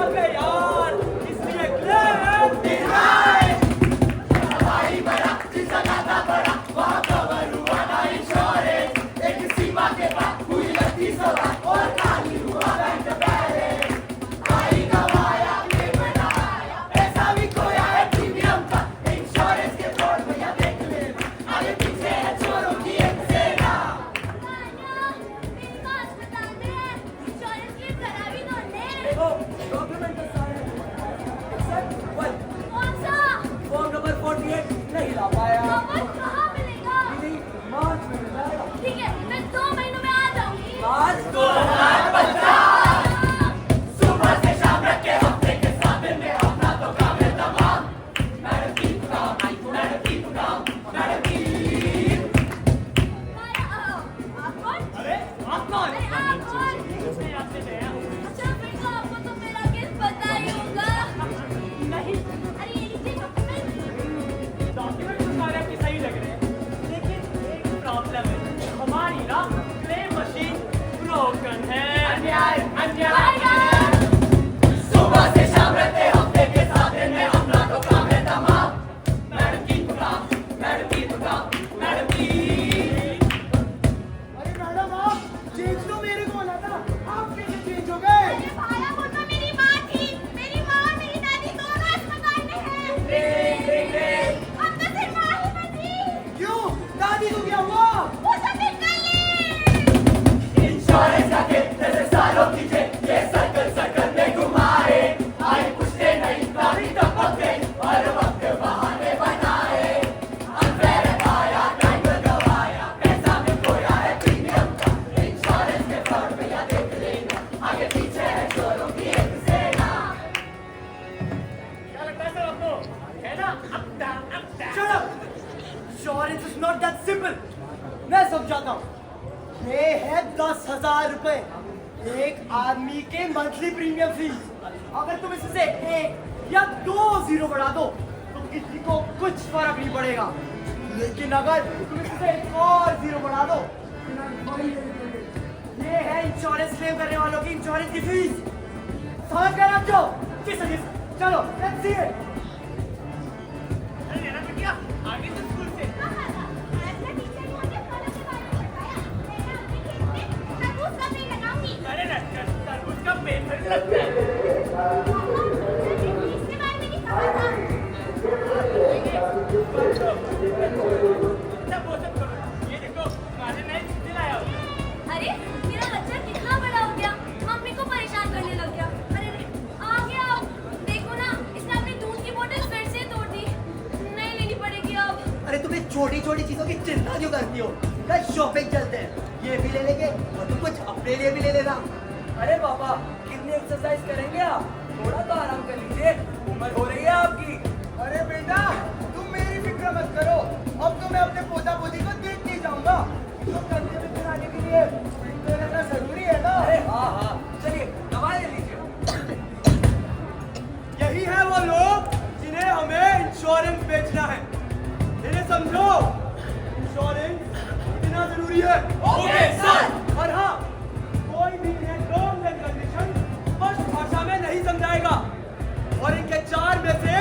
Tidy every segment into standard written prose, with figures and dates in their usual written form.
अबे यार, इसलिए क्लेम डिनाई। हवाई बड़ा जिसका नाता बड़ा वहाँ कवर हुआ ना इंश्योरेंस। एक सीमा के बाद हुई लगती सवा और खाली हुआ बैंक बैलेंस। भाई गवाया क्लेम बनाया पैसा भी खोया है प्रीमियम का। इंश्योरेंस के फ्रॉड में या देख ले आगे पीछे है चोरों की एक सेना। देखो, डॉक्यूमेंट तो सारे एक्सेप्ट वन। फॉर्म नंबर 48 नहीं ला पाया। नहीं, मार्च में मिल जाएगा। मार्च 2015। सुबह से शाम तक के हफ्ते के 7 दिन में अपना तो काम है तमाम। मैडम की काम, मैडम की काम, मैडम की। अरे आप कौन? नहीं, डॉक्यूमेंट तो सारे आपके सही लग रहे हैं, लेकिन एक प्रॉब्लम है। हमारी ना क्लेम मशीन ब्रोकन है। अन्याय, अन्याय। सुबह से शाम रहते हफ्ते के 7 दिन में अपना तो काम है तमाम। मैडम की काम, मैडम की काम, मैडम की। अरे मैडम, आप चेंज तो मेरे को होना था, आप कैसे चेंज हो गए? टिंग, टिंग, टिंग। क्यों? दादी को क्या हुआ? इंश्योरेंस का कितने से सालों की जेब ये सर्कल सर्कल में घुमाए। आए पूछते नहीं गाड़ी टपक गई हर वक्त बहाने बनाए। अनफेयर पाया टाइम गवाया पैसा में खोया है प्रीमियम का। इंश्योरेंस के फ्रॉड में या देख लेना आगे पीछे है चोरों की एक सेना। क्या लगता है सर आपको? है ना? Up down, up down. Shut up! Insurance is not that simple. मैं समझाता हूँ। ये है 10,000 रुपए एक आदमी के मंथली प्रीमियम फीस। अगर तुम इससे 1 या 2 जीरो बढ़ा दो तो किसी को कुछ फर्क नहीं पड़ेगा, लेकिन अगर तुम इससे एक और जीरो बढ़ा दो तो वही लगेगी। ये है इंश्योरेंस क्लेम करने वालों की इंश्योरेंस की फीस। समझ गए आप? जो किस वजह से? चलो लेट्स सी इट। अरे बेटा, आगे तो स्कूल से अरे तरबूज का पेपर लगता है। सब वो सब करो। ये देखो, मैंने नई छुट्टी लाया हूँ। अरे मेरा बच्चा कितना बड़ा हो गया, मम्मी को परेशान करने लग गया। अरे आ गया, देखो ना, इसने अपनी दूध की बोतल फिर से तोड़ दी। नहीं लेनी पड़ेगी अब। अरे तुम्हें छोटी छोटी चीजों की चिंता क्यों करती हो? कल शॉपिंग चलते हैं, ये भी ले लेंगे और तुम कुछ अपने लिए भी ले लेना। अरे पापा, कितनी एक्सरसाइज करेंगे आप? थोड़ा तो आराम कर लीजिए, उम्र हो रही है आपकी। अरे बेटा, तुम मेरी फिक्र मत करो, अब तो मैं अपने पोता पोती को देखने जाऊंगा। तो कंधे में चलाने के लिए फिट रहना जरूरी है ना? अरे हाँ हाँ, चलिए दवा ले लीजिए। यही है वो लोग जिन्हें हमें इंश्योरेंस बेचना है। इन्हें समझो, इंश्योरेंस इतना जरूरी है। Okay sir. और हाँ, कोई भी इन्हें टर्म्स एंड कंडीशन स्पष्ट भाषा में नहीं समझाएगा और इनके 4 में से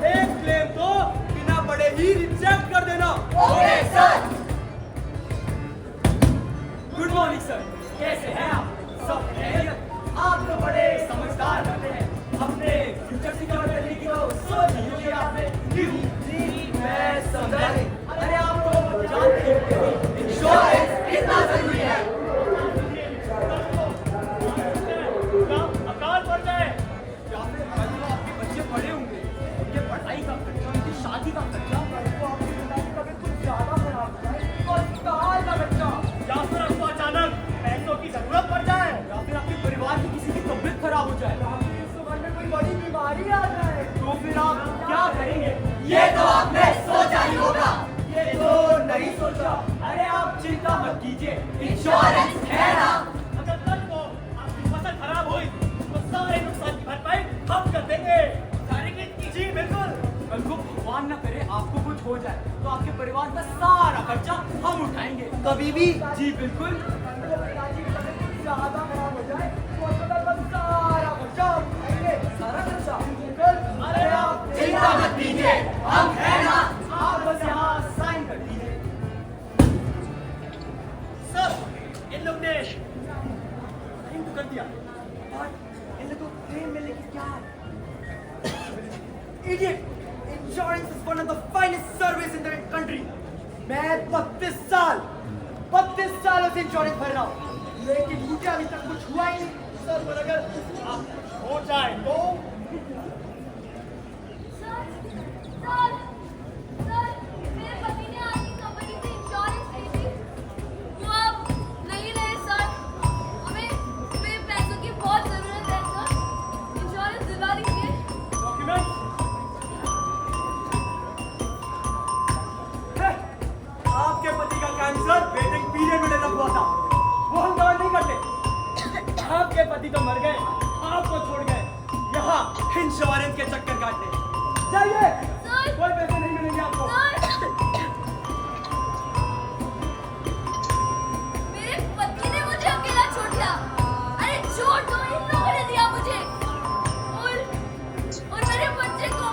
एक क्लेम तो बिना बड़े ही रिजेक्ट कर देना। Okay sir. Good morning sir, कैसे हैं आप? सब खैरियत? आप तो बड़े समझदार लगते हैं। अपने फ्यूचर सिक्योर करने की तो सोच नहीं होगी आपने। जी मैं समझा नहीं। अरे आप तो जानते हैं इंश्योरेंस कितना जरूरी है। अकाल पड़ जाए या फिर आपके बच्चे पढ़े होंगे, उनके पढ़ाई का खर्चा, उनकी शादी का खर्चा, आपको आपकी जिंदगी का कुछ ज्यादा खराब हो जाए और अस्पताल का खर्चा, या फिर आपको अचानक पैसों की जरूरत पड़ जाए, या फिर आपके परिवार की किसी की तबीयत खराब हो जाए, या फिर इस उम्र में कोई बड़ी बीमारी आ जाए, तो फिर आप क्या करेंगे? ये तो आपने सोचा ही होगा। ये तो नहीं सोचा। अरे आप चिंता मत कीजिए, इंश्योरेंस है ना। अगर कल को आपकी फसल खराब हुई तो सारे नुकसान की भरपाई हम कर देंगे। जी बिल्कुल। कल को भगवान न करे आपको कुछ हो जाए तो आपके परिवार का सारा खर्चा हम उठाएंगे। कभी भी? जी बिल्कुल। ज्यादा खराब हो जाए तो अस्पताल का सारा खर्चा हम उठाएंगे। idiot! Insurance is one of the finest service in the country. मैं 32 सालों से इंश्योरेंस भर रहा हूँ, लेकिन मुझे अभी तक कुछ हुआ ही नहीं। सर, पर अगर हो जाए तो सर, मेरे पति ने आपकी कंपनी से इंश्योरेंस ली थी, वो अब नहीं रहे सर। हमें पैसों की बहुत जरूरत है सर, इंश्योरेंस दिलवा दीजिए। डॉक्यूमेंट आपके पति का कैंसर वेटिंग पीरियड में डेवलप हुआ था, वो हम कवर नहीं करते। आपके पति तो मर गए, आपको छोड़ गए यहाँ इंश्योरेंस के चक्कर काटने। जाइए, कोई पैसे नहीं मिलेंगे आपको। मेरे पति ने मुझे अकेला छोड़ दिया। अरे छोड़ दो, इन लोगों ने दिया मुझे और मेरे बच्चे को।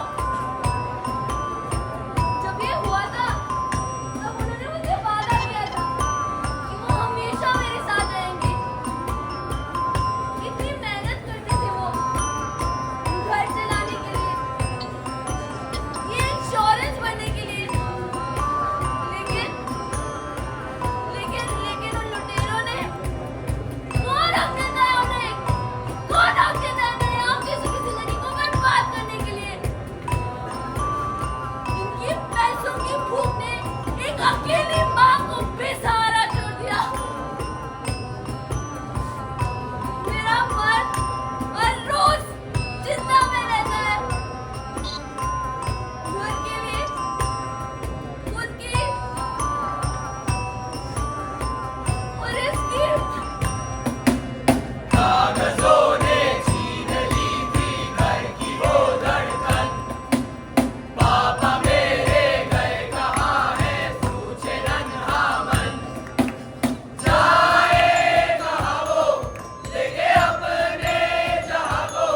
जब ये हुआ था तब उन्होंने मुझे वादा किया था कि वो हमेशा मेरे साथ रहेंगे। कितनी मेहनत करते थे वो घर चलाने के लिए, ये इंश्योरेंस भरने के लिए। लेकिन उन लुटेरों ने कौन हक देता है उन्हें आपकी जिंदगी को बर्बाद करने के लिए। इनकी पैसों की भूख ने एक अकेली माँ को बेसहारा छोड़ दिया। मेरा मन हर रोज चिंता में रहता है, घर के लिए, खुद की और इसकी। कागजों ने छीन ली थी घर की वो धड़कन, पापा मेरे गए कहाँ है पूछे नन्हा मन, जाए कहाँ वो लेके अपने जहाँ को,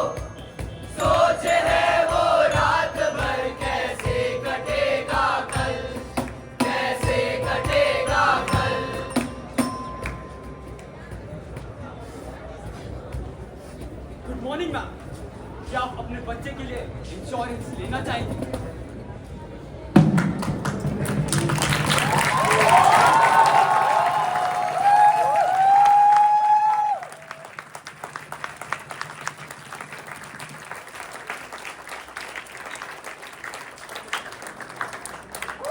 सोचे है वो रात भर कैसे कटेगा कल, कैसे कटेगा कल। गुड मॉर्निंग मैम, क्या आप अपने बच्चे के लिए इंश्योरेंस लेना चाहेंगे?